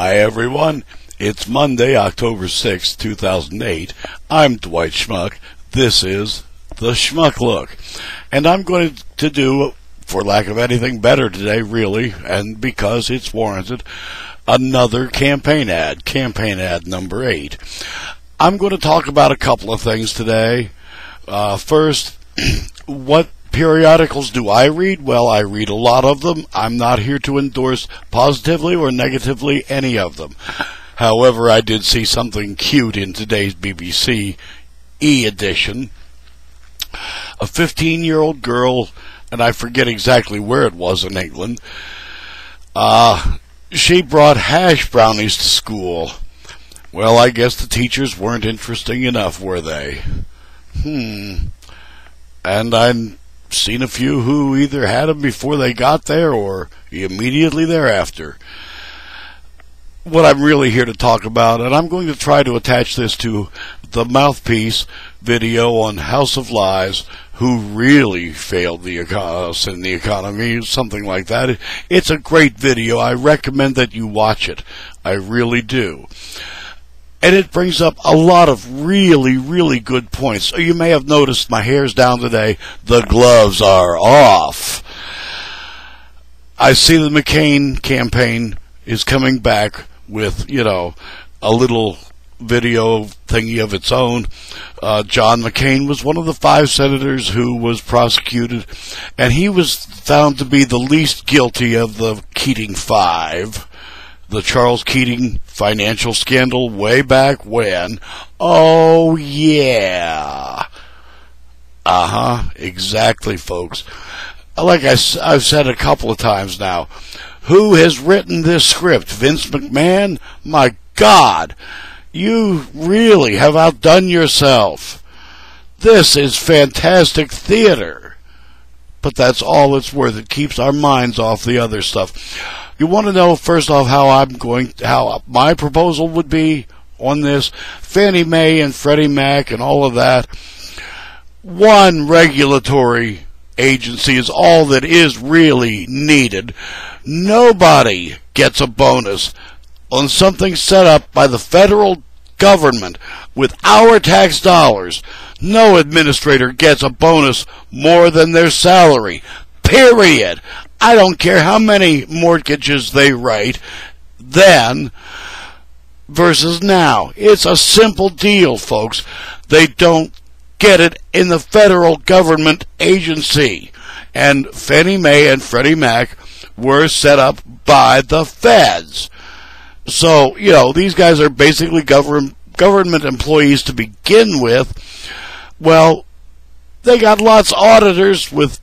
Hi everyone, it's Monday, October 6th, 2008. I'm Dwight Schmuck. This is the Schmuck Look. And I'm going to do, for lack of anything better today, really, and because it's warranted, another campaign ad number 8. I'm going to talk about a couple of things today. First, what periodicals do I read? Well, I read a lot of them. I'm not here to endorse positively or negatively any of them. However, I did see something cute in today's BBC edition. A 15-year-old girl, and I forget exactly where it was in England, she brought hash brownies to school. Well, I guess the teachers weren't interesting enough, were they? And I've seen a few who either had them before they got there or immediately thereafter. What I'm really here to talk about, and I'm going to try to attach this to the Mouthpiece video on House of Lies, who really failed us in the economy, something like that. It's a great video. I recommend that you watch it. I really do. And it brings up a lot of really, really good points. So you may have noticed my hair's down today. The gloves are off. I see the McCain campaign is coming back with, a little video thingy of its own. John McCain was one of the 5 senators who was prosecuted, and he was found to be the least guilty of the Keating 5. The Charles Keating financial scandal way back when. Oh, yeah. Exactly, folks. Like I've said a couple of times now, who has written this script? Vince McMahon? My God, you really have outdone yourself. This is fantastic theater. But that's all it's worth. It keeps our minds off the other stuff. You want to know, first off, how my proposal would be on this? Fannie Mae and Freddie Mac and all of that. One regulatory agency is all that is really needed. Nobody gets a bonus on something set up by the federal government with our tax dollars. No administrator gets a bonus more than their salary. Period. I don't care how many mortgages they write then versus now. It's a simple deal, folks. They don't get it in the federal government agency. And Fannie Mae and Freddie Mac were set up by the feds. So, these guys are basically government employees to begin with. Well, they got lots of auditors with,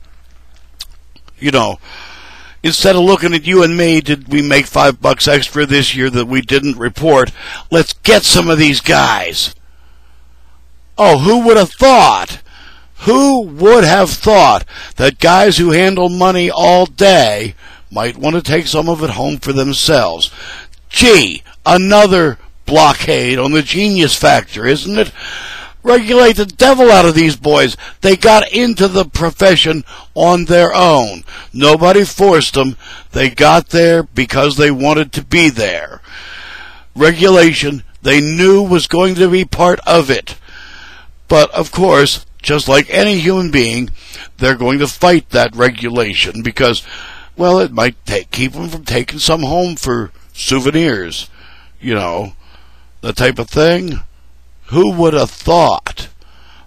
instead of looking at you and me, did we make $5 extra this year that we didn't report? Let's get some of these guys. Oh, who would have thought? Who would have thought that guys who handle money all day might want to take some of it home for themselves? Gee, another blockade on the genius factor, isn't it? Regulate the devil out of these boys. They got into the profession on their own. Nobody forced them. They got there because they wanted to be there. Regulation, they knew was going to be part of it. But, of course, just like any human being, they're going to fight that regulation because, well, it might keep them from taking some home for souvenirs. That type of thing. Who would have thought?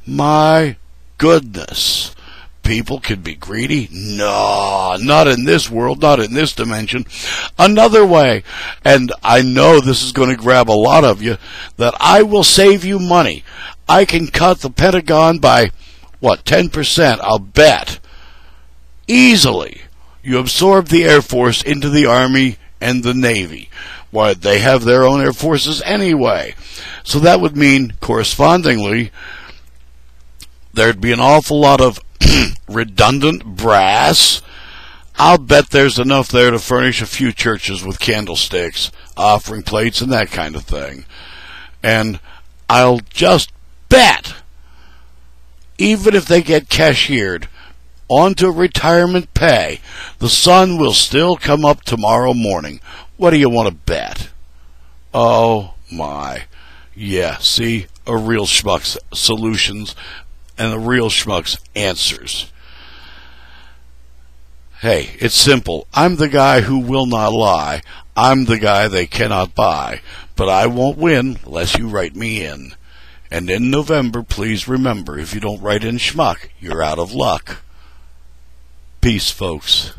My goodness. People can be greedy? No, not in this world, not in this dimension. Another way, and I know this is going to grab a lot of you, that I will save you money. I can cut the Pentagon by, 10%, I'll bet. Easily. You absorb the Air Force into the Army and the Navy. Why, they have their own air forces anyway. So that would mean, correspondingly, there'd be an awful lot of redundant brass. I'll bet there's enough there to furnish a few churches with candlesticks, offering plates, and that kind of thing. And I'll just bet, even if they get cashiered onto retirement pay, the sun will still come up tomorrow morning. What do you want to bet? Oh my. Yeah, see? A real schmuck's solutions and a real schmuck's answers. Hey, it's simple. I'm the guy who will not lie. I'm the guy they cannot buy. But I won't win unless you write me in. And in November, please remember, if you don't write in schmuck, you're out of luck. Peace, folks.